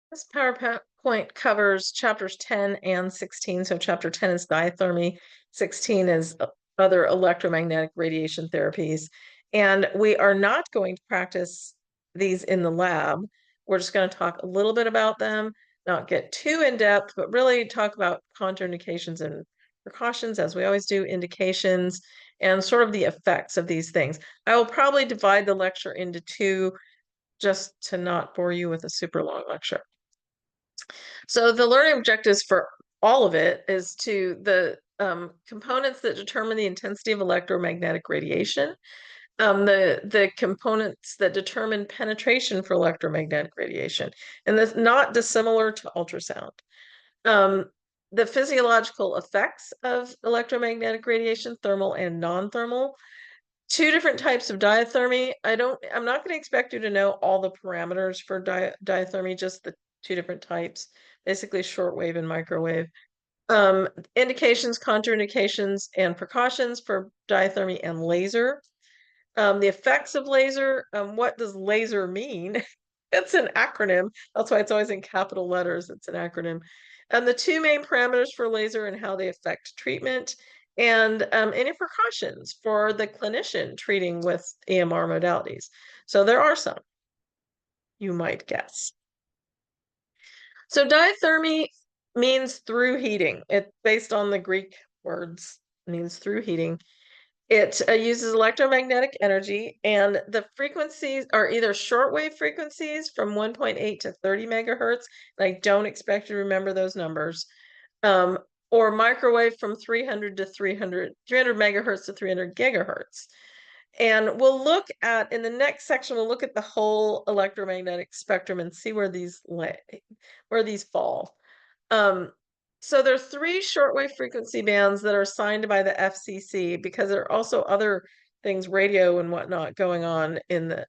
This PowerPoint covers chapters 10 and 16. So chapter 10 is diathermy, 16 is other electromagnetic radiation therapies. And we are not going to practice these in the lab. We're just going to talk a little bit about them, not get too in depth, but really talk about contraindications and precautions, as we always do, indications, and sort of the effects of these things. I will probably divide the lecture into two just to not bore you with a super long lecture. So the learning objectives for all of it is to the components that determine the intensity of electromagnetic radiation, the components that determine penetration for electromagnetic radiation, and that's not dissimilar to ultrasound. The physiological effects of electromagnetic radiation, thermal and non-thermal. Two different types of diathermy. I'm not going to expect you to know all the parameters for diathermy, just the two different types, basically shortwave and microwave. Indications, contraindications, and precautions for diathermy and laser. The effects of laser. What does laser mean? It's an acronym. That's why it's always in capital letters. It's an acronym. And the two main parameters for laser and how they affect treatment, and any precautions for the clinician treating with EMR modalities. So there are some, you might guess. So diathermy means through heating. It's based on the Greek words, means through heating. It uses electromagnetic energy, and the frequencies are either shortwave frequencies from 1.8 to 30 megahertz. And I don't expect you to remember those numbers. Or microwave from 300 megahertz to 300 gigahertz. And we'll look at, in the next section, we'll look at the whole electromagnetic spectrum and see where these fall. So there are three shortwave frequency bands that are assigned by the FCC, because there are also other things, radio and whatnot, going on in the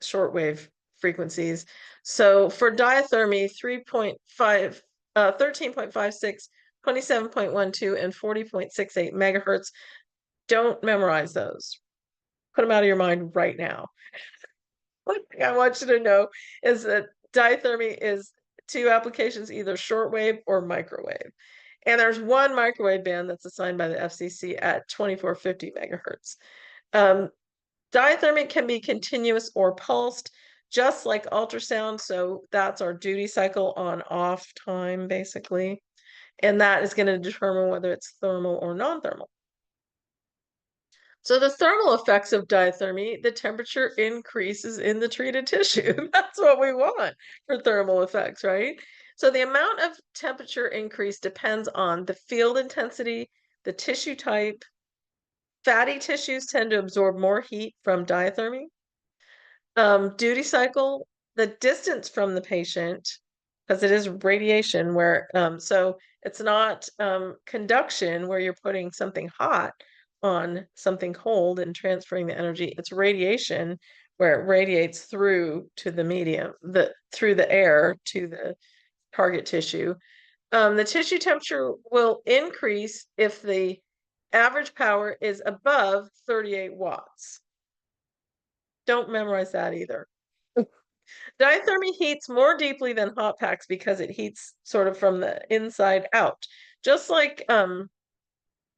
shortwave frequencies. So for diathermy, 3.5, 13.56, 27.12, and 40.68 megahertz. Don't memorize those. Put them out of your mind right now. One thing I want you to know is that diathermy is two applications, either shortwave or microwave. And there's one microwave band that's assigned by the FCC at 2450 megahertz. Diathermy can be continuous or pulsed, just like ultrasound. So that's our duty cycle on off time, basically. And that is going to determine whether it's thermal or non-thermal. So the thermal effects of diathermy, the temperature increases in the treated tissue. That's what we want for thermal effects, right? So the amount of temperature increase depends on the field intensity, the tissue type. Fatty tissues tend to absorb more heat from diathermy. Duty cycle, the distance from the patient, because it is radiation, where so it's not conduction where you're putting something hot on something cold and transferring the energy. It's radiation where it radiates through to the medium, through the air to the target tissue. The tissue temperature will increase if the average power is above 38 watts. Don't memorize that either. Diathermy heats more deeply than hot packs because it heats sort of from the inside out. Just like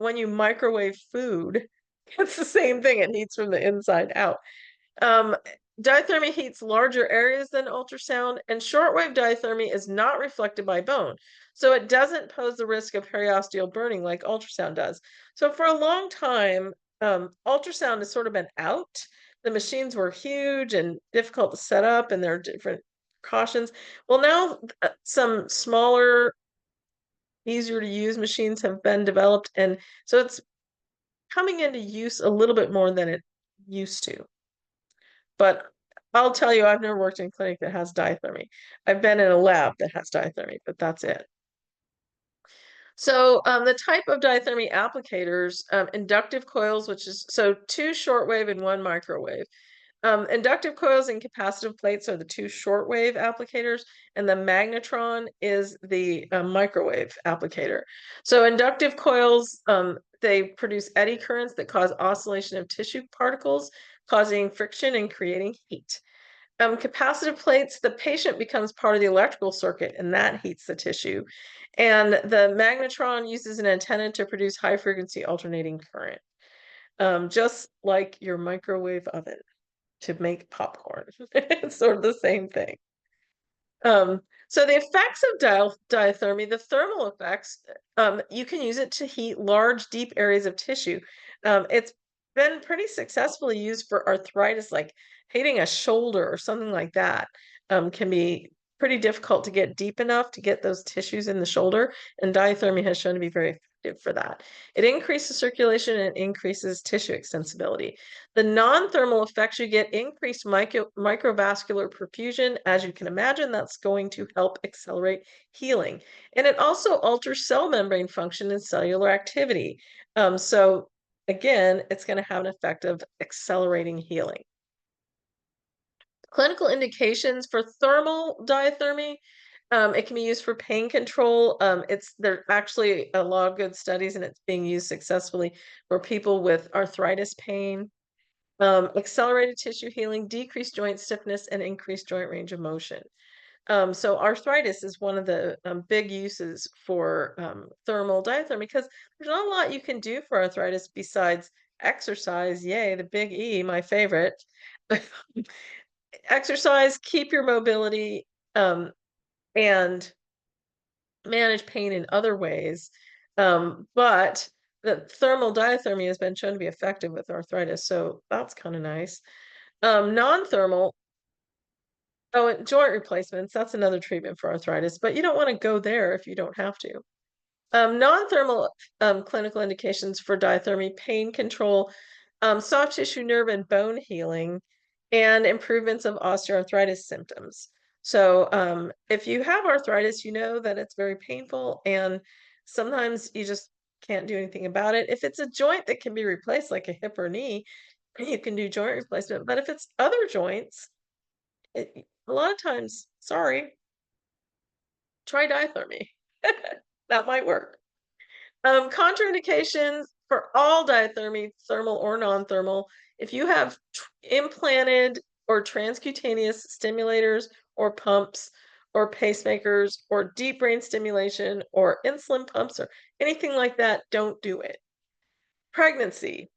when you microwave food, it's the same thing. It heats from the inside out. Diathermy heats larger areas than ultrasound, and shortwave diathermy is not reflected by bone. So it doesn't pose the risk of periosteal burning like ultrasound does. So for a long time, ultrasound has sort of been out. The machines were huge and difficult to set up, and there are different precautions. Well, now some smaller, easier to use machines have been developed, and so it's coming into use a little bit more than it used to. But I'll tell you, I've never worked in a clinic that has diathermy. I've been in a lab that has diathermy, but that's it. So the type of diathermy applicators, inductive coils, which is so two shortwave and one microwave. Inductive coils and capacitive plates are the two shortwave applicators, and the magnetron is the microwave applicator. So inductive coils, they produce eddy currents that cause oscillation of tissue particles, causing friction and creating heat. Capacitive plates, the patient becomes part of the electrical circuit, and that heats the tissue. And the magnetron uses an antenna to produce high frequency alternating current, just like your microwave oven to make popcorn. It's sort of the same thing. So the effects of diathermy, the thermal effects, you can use it to heat large, deep areas of tissue. It's been pretty successfully used for arthritis, like heating a shoulder or something like that, can be pretty difficult to get deep enough to get those tissues in the shoulder, and diathermy has shown to be very effective for that. It increases circulation and increases tissue extensibility. The non-thermal effects, you get increased microvascular perfusion. As you can imagine, that's going to help accelerate healing. And it also alters cell membrane function and cellular activity. So again, it's going to have an effect of accelerating healing. Clinical indications for thermal diathermy, it can be used for pain control. There are actually a lot of good studies, and it's being used successfully for people with arthritis pain. Accelerated tissue healing, decreased joint stiffness, and increased joint range of motion. So arthritis is one of the big uses for thermal diathermy, because there's not a lot you can do for arthritis besides exercise. Yay, the big E, my favorite. Exercise, keep your mobility, and manage pain in other ways. But the thermal diathermy has been shown to be effective with arthritis, so that's kind of nice. Non-thermal, oh, and joint replacements, that's another treatment for arthritis, but you don't want to go there if you don't have to. Non-thermal clinical indications for diathermy, pain control, soft tissue, nerve, and bone healing, and improvements of osteoarthritis symptoms. So if you have arthritis, you know that it's very painful, and sometimes you just can't do anything about it. If it's a joint that can be replaced, like a hip or knee, you can do joint replacement. But if it's other joints, a lot of times, sorry, try diathermy. That might work. Contraindications for all diathermy, thermal or non-thermal, if you have implanted or transcutaneous stimulators or pumps or pacemakers or deep brain stimulation or insulin pumps or anything like that, don't do it. Pregnancy,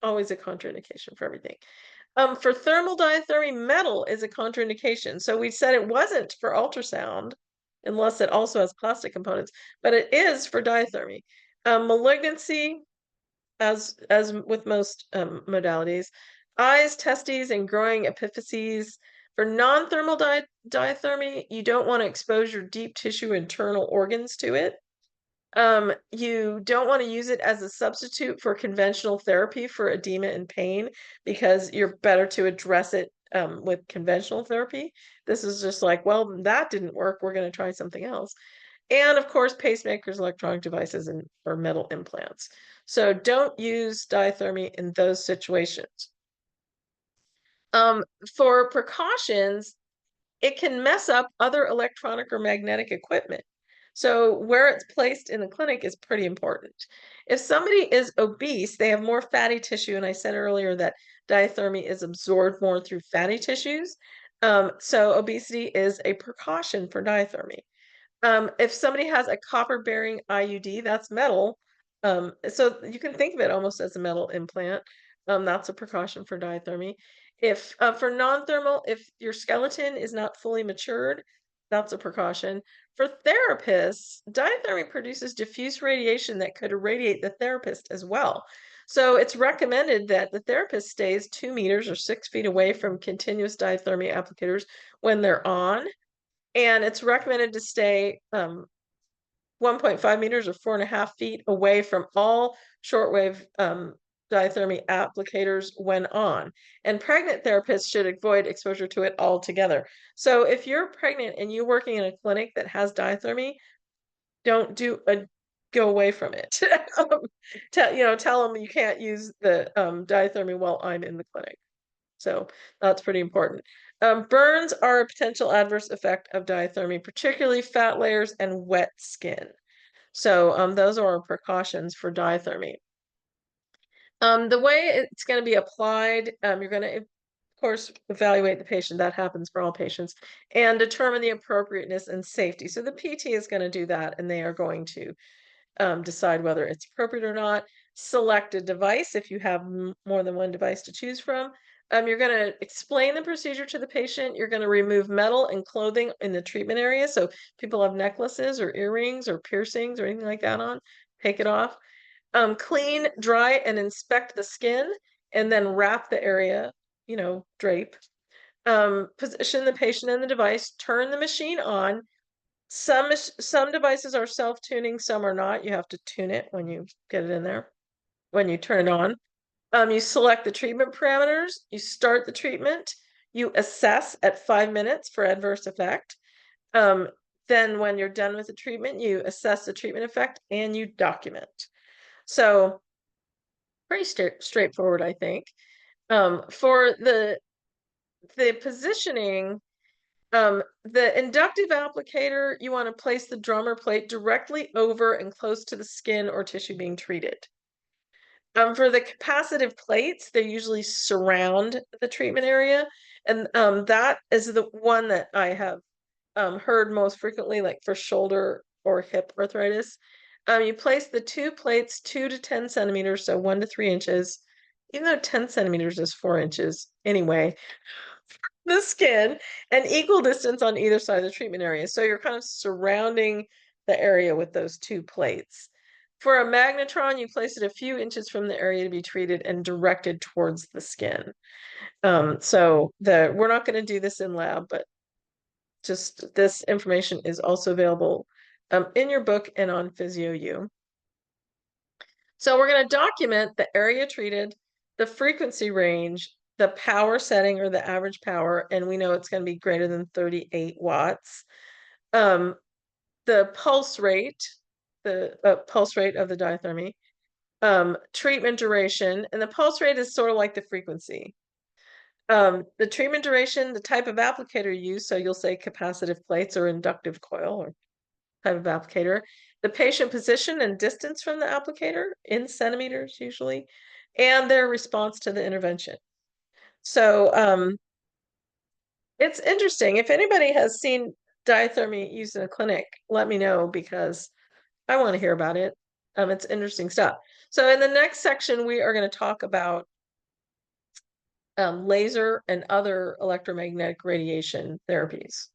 always a contraindication for everything. For thermal diathermy, metal is a contraindication. So we said it wasn't for ultrasound, unless it also has plastic components, but it is for diathermy. Malignancy, as with most modalities, eyes, testes, and growing epiphyses. For non-thermal diathermy, you don't want to expose your deep tissue internal organs to it. You don't want to use it as a substitute for conventional therapy for edema and pain, because you're better to address it with conventional therapy. This is just like, well, that didn't work, we're going to try something else. And of course, pacemakers, electronic devices, and or metal implants. So don't use diathermy in those situations. For precautions, it can mess up other electronic or magnetic equipment. So where it's placed in the clinic is pretty important. If somebody is obese, they have more fatty tissue, and I said earlier that diathermy is absorbed more through fatty tissues. So obesity is a precaution for diathermy. If somebody has a copper-bearing IUD, that's metal. So you can think of it almost as a metal implant. That's a precaution for diathermy. If for non-thermal, if your skeleton is not fully matured, that's a precaution. For therapists, diathermy produces diffuse radiation that could irradiate the therapist as well. So it's recommended that the therapist stays 2 meters or 6 feet away from continuous diathermy applicators when they're on. And it's recommended to stay 1.5 meters or 4.5 feet away from all shortwave diathermy applicators when on. And pregnant therapists should avoid exposure to it altogether. So if you're pregnant and you're working in a clinic that has diathermy, don't go away from it. Tell them you can't use the diathermy while I'm in the clinic. So that's pretty important. Burns are a potential adverse effect of diathermy, particularly fat layers and wet skin. So those are our precautions for diathermy. The way it's going to be applied, you're going to, of course, evaluate the patient. That happens for all patients, and determine the appropriateness and safety. So the PT is going to do that, and they are going to decide whether it's appropriate or not. Select a device if you have more than one device to choose from. You're going to explain the procedure to the patient. You're going to remove metal and clothing in the treatment area. So people have necklaces or earrings or piercings or anything like that on, take it off. Clean, dry, and inspect the skin, and then wrap the area, drape. Position the patient in the device, turn the machine on. Some devices are self-tuning, some are not. You have to tune it when you get it in there, when you turn it on. You select the treatment parameters, you start the treatment, you assess at 5 minutes for adverse effect. Then when you're done with the treatment, you assess the treatment effect and you document. So pretty straightforward, I think. For the positioning, the inductive applicator, you want to place the drummer plate directly over and close to the skin or tissue being treated. For the capacitive plates, they usually surround the treatment area, and that is the one that I have heard most frequently, like for shoulder or hip arthritis. You place the two plates 2 to 10 centimeters, so 1 to 3 inches, even though 10 centimeters is 4 inches anyway, the skin, and equal distance on either side of the treatment area. So you're kind of surrounding the area with those two plates. For a magnetron, you place it a few inches from the area to be treated and directed towards the skin. We're not going to do this in lab, but just this information is also available in your book and on PhysioU. So we're going to document the area treated, the frequency range, the power setting or the average power, and we know it's going to be greater than 38 watts. The pulse rate, the pulse rate of the diathermy, treatment duration, and the pulse rate is sort of like the frequency. The treatment duration, the type of applicator you use, so you'll say capacitive plates or inductive coil or type of applicator, the patient position and distance from the applicator in centimeters usually, and their response to the intervention. So it's interesting. If anybody has seen diathermy used in a clinic, let me know because I want to hear about it. It's interesting stuff. So in the next section, we are going to talk about laser and other electromagnetic radiation therapies.